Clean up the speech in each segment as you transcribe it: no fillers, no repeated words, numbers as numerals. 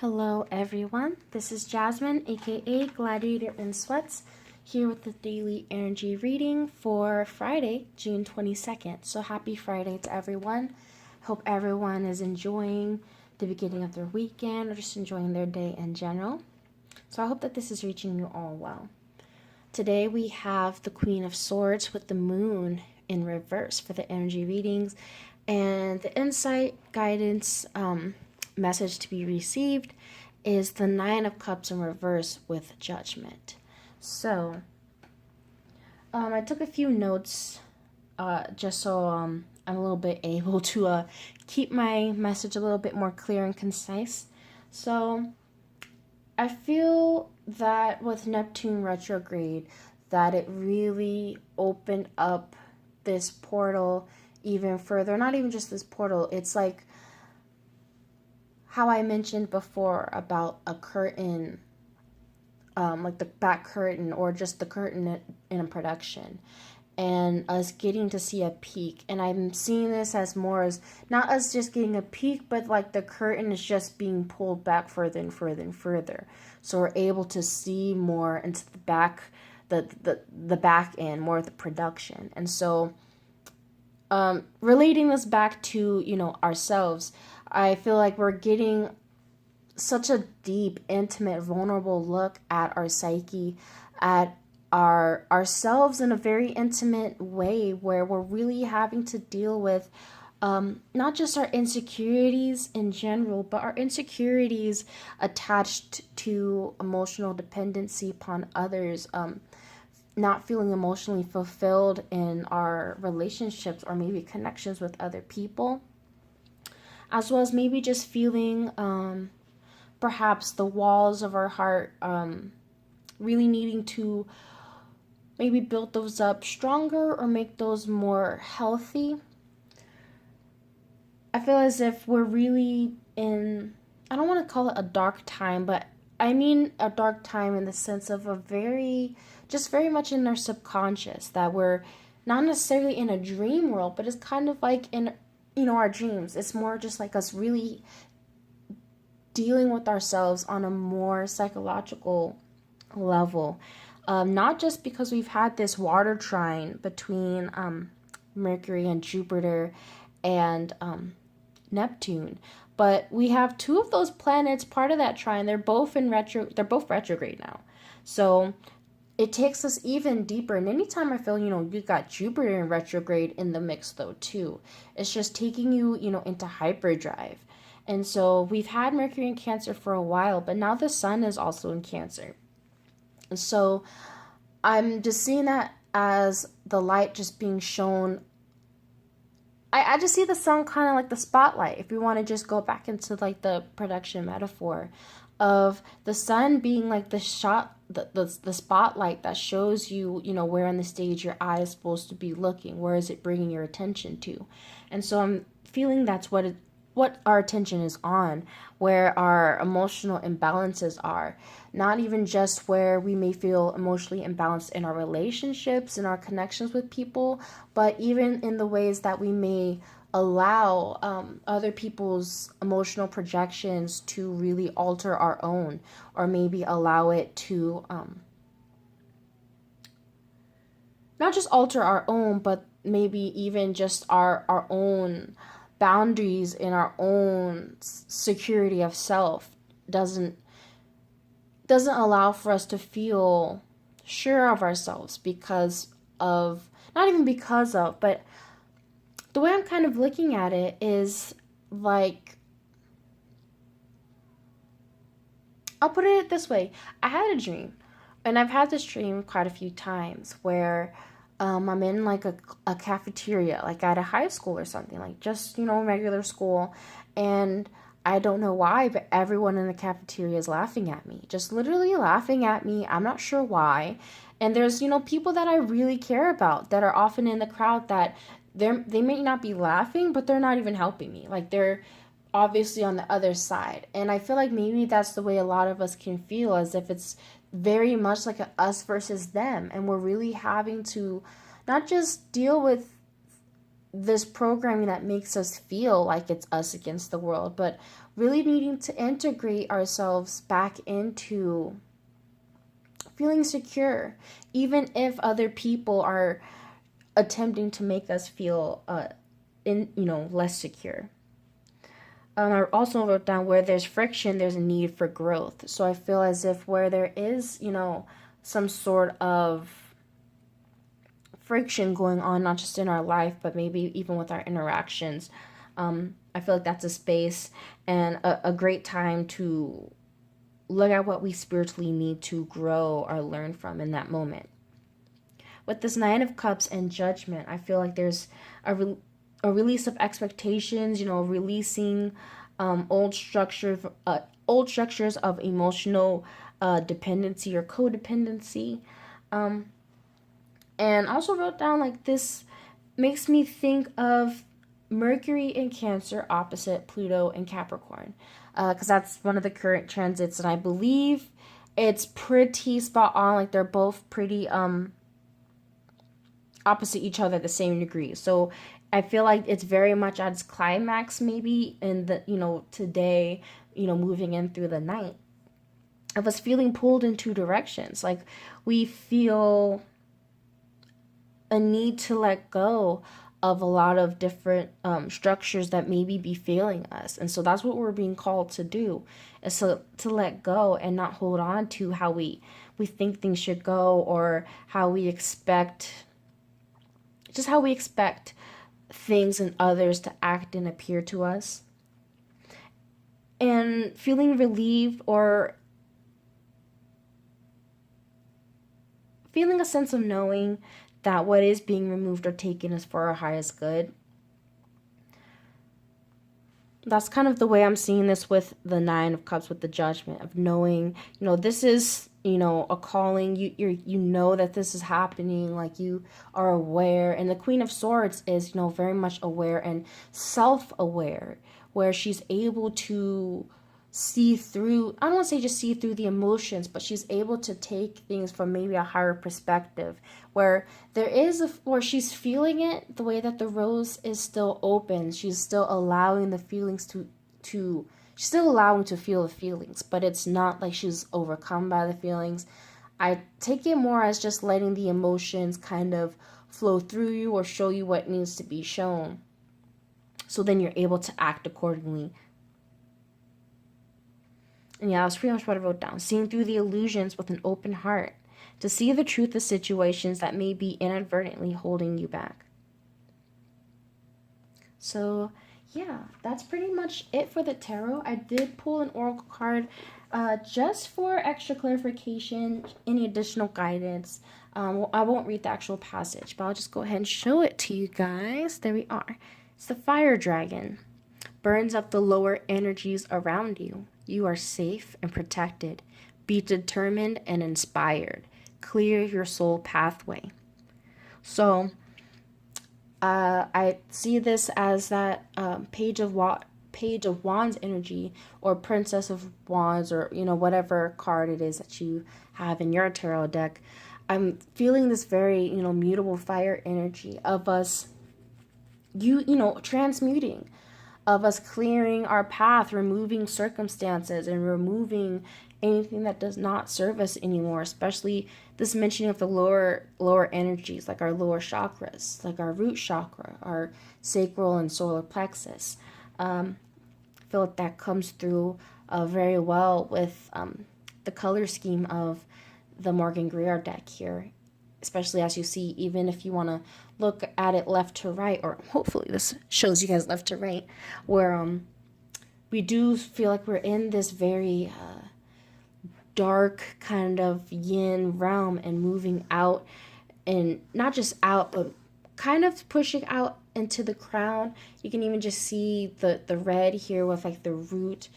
Hello everyone, this is Jasmine, aka gladiatorinsweats, here with the daily energy reading for Friday, June 22nd. So happy Friday to everyone. Hope everyone is enjoying the beginning of their weekend or just enjoying their day in general. So I hope that this is reaching you all well. Today we have the Queen of Swords with the moon in reverse for the energy readings, and the insight guidance message to be received is the Nine of Cups in reverse with Judgment. So I took a few notes just so I'm a little bit able to keep my message a little bit more clear and concise. So I feel that with Neptune retrograde, that it really opened up this portal even further. Not even just this portal, it's like how I mentioned before about a curtain, like the back curtain or just the curtain in a production, and us getting to see a peak. And I'm seeing this as more as not us just getting a peek, but like the curtain is just being pulled back further and further and further. So we're able to see more into the back, the back end, more of the production. And so relating this back to, ourselves, I feel like we're getting such a deep, intimate, vulnerable look at our psyche, at ourselves in a very intimate way, where we're really having to deal with not just our insecurities in general, but our insecurities attached to emotional dependency upon others, not feeling emotionally fulfilled in our relationships or maybe connections with other people, as well as maybe just feeling perhaps the walls of our heart, really needing to maybe build those up stronger or make those more healthy. I feel as if we're really in, I don't want to call it a dark time, but I mean a dark time in the sense of very much in our subconscious, that we're not necessarily in a dream world, but it's kind of like in our dreams. It's more just like us really dealing with ourselves on a more psychological level. Not just because we've had this water trine between Mercury and Jupiter and Neptune, but we have two of those planets part of that trine. They're both retrograde now. So it takes us even deeper. And anytime I feel, you got Jupiter in retrograde in the mix though too, it's just taking you, into hyperdrive. And so we've had Mercury in Cancer for a while, but now the Sun is also in Cancer. And so I'm just seeing that as the light just being shown. I just see the sun kind of like the spotlight, if we want to just go back into like the production metaphor of the sun being like the spotlight that shows you, where on the stage your eye is supposed to be looking, where is it bringing your attention to. And so I'm feeling that's what our attention is on, where our emotional imbalances are. Not even just where we may feel emotionally imbalanced in our relationships and our connections with people, but even in the ways that we may allow other people's emotional projections to really alter our own, or maybe allow it to not just alter our own, but maybe even just our own boundaries in our own security of self doesn't allow for us to feel sure of ourselves because of, not even because of, but the way I'm kind of looking at it is like, I'll put it this way. I had a dream, and I've had this dream quite a few times, where I'm in like a cafeteria, like at a high school or something, like just, regular school. And I don't know why, but everyone in the cafeteria is laughing at me, just literally laughing at me. I'm not sure why. And there's, people that I really care about that are often in the crowd that they may not be laughing, but they're not even helping me. Like they're obviously on the other side. And I feel like maybe that's the way a lot of us can feel, as if it's very much like a us versus them, and we're really having to not just deal with this programming that makes us feel like it's us against the world, but really needing to integrate ourselves back into feeling secure, even if other people are attempting to make us feel less secure. I also wrote down, where there's friction, there's a need for growth. So I feel as if where there is, some sort of friction going on, not just in our life, but maybe even with our interactions, I feel like that's a space and a great time to look at what we spiritually need to grow or learn from in that moment. With this Nine of Cups and Judgment, I feel like there's a release of expectations, releasing old structures of emotional dependency or codependency. And also wrote down, like, this makes me think of Mercury in Cancer opposite Pluto in Capricorn, because that's one of the current transits, and I believe it's pretty spot on. Like, they're both pretty opposite each other at the same degree. So I feel like it's very much at its climax, maybe in the today, moving in through the night, of us feeling pulled in two directions. Like, we feel a need to let go of a lot of different structures that maybe be failing us. And so that's what we're being called to do, is to let go and not hold on to how we think things should go, or how we expect things and others to act and appear to us. And feeling relieved, or feeling a sense of knowing that what is being removed or taken is for our highest good. That's kind of the way I'm seeing this with the Nine of Cups, with the Judgment, of knowing, this is, a calling. You know that this is happening, like, you are aware. And the Queen of Swords is, very much aware and self-aware, where she's able to see through, I don't want to say just see through the emotions, but she's able to take things from maybe a higher perspective, where where she's feeling it the way that the rose is still open. She's still allowing the feelings she's still allowing to feel the feelings, but it's not like she's overcome by the feelings. I take it more as just letting the emotions kind of flow through you, or show you what needs to be shown, so then you're able to act accordingly. And yeah, that's pretty much what I wrote down. Seeing through the illusions with an open heart, to see the truth of situations that may be inadvertently holding you back. So yeah, that's pretty much it for the tarot. I did pull an oracle card just for extra clarification, any additional guidance. I won't read the actual passage, but I'll just go ahead and show it to you guys. There we are. It's the Fire Dragon. Burns up the lower energies around you. You are safe and protected. Be determined and inspired. Clear your soul pathway. So I see this as that Page of Wands energy, or Princess of Wands, or whatever card it is that you have in your tarot deck. I'm feeling this very mutable fire energy of us transmuting, of us clearing our path, removing circumstances, and removing anything that does not serve us anymore, especially this mentioning of the lower energies, like our lower chakras, like our root chakra, our sacral and solar plexus. I feel like that comes through very well with the color scheme of the Morgan Greer deck here, especially as you see, even if you want to look at it left to right, or hopefully this shows you guys left to right, where we do feel like we're in this very dark kind of yin realm, and moving out, and not just out, but kind of pushing out into the crown. You can even just see the red here with like the root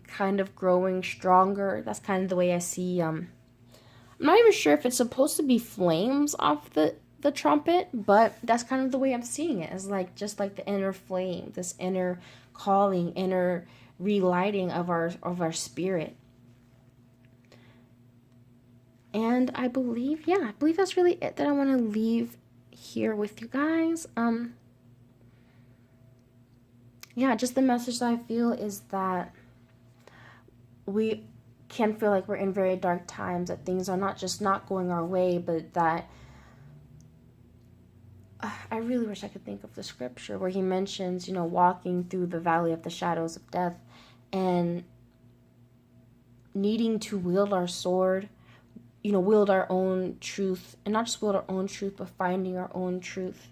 kind of growing stronger. That's kind of the way I see. I'm not even sure if it's supposed to be flames off the trumpet, but that's kind of the way I'm seeing it, as like just like the inner flame, this inner calling, inner relighting of our spirit. And I believe that's really it that I want to leave here with you guys. yeah, just the message that I feel is that we can feel like we're in very dark times, that things are not just not going our way, but that I really wish I could think of the scripture where he mentions, walking through the valley of the shadows of death and needing to wield our sword, wield our own truth, and not just wield our own truth, but finding our own truth.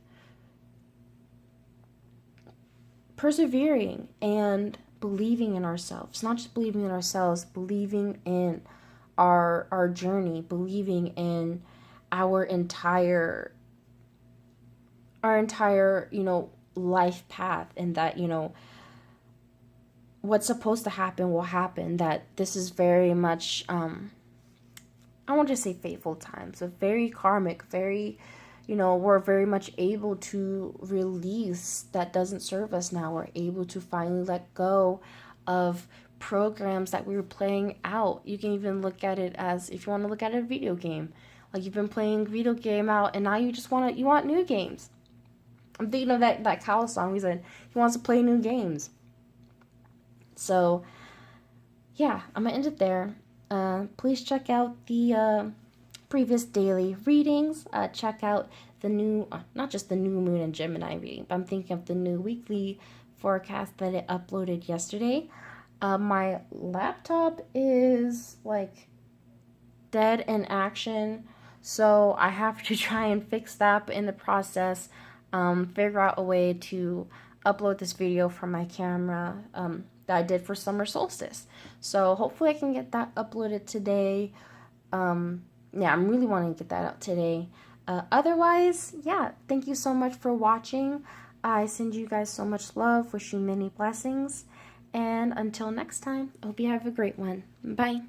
Persevering and believing in ourselves, not just believing in ourselves, believing in our journey, believing in our entire life path, and that what's supposed to happen will happen, that this is very much I won't just say fateful times, but very karmic, very we're very much able to release that doesn't serve us now. We're able to finally let go of programs that we were playing out. You can even look at it as, if you want to look at a video game, like you've been playing video game out and now you want new games. I'm thinking of that Kyle song. He said he wants to play new games. So yeah, I'm gonna end it there. Please check out the previous daily readings. Check out the new, not just the new moon and Gemini reading, but I'm thinking of the new weekly forecast that it uploaded yesterday. My laptop is like dead in action, so I have to try and fix that, but in the process, figure out a way to upload this video from my camera that I did for summer solstice. So hopefully I can get that uploaded today. Yeah, I'm really wanting to get that out today. Otherwise, yeah, thank you so much for watching. I send you guys so much love, wish you many blessings, and until next time, I hope you have a great one. Bye.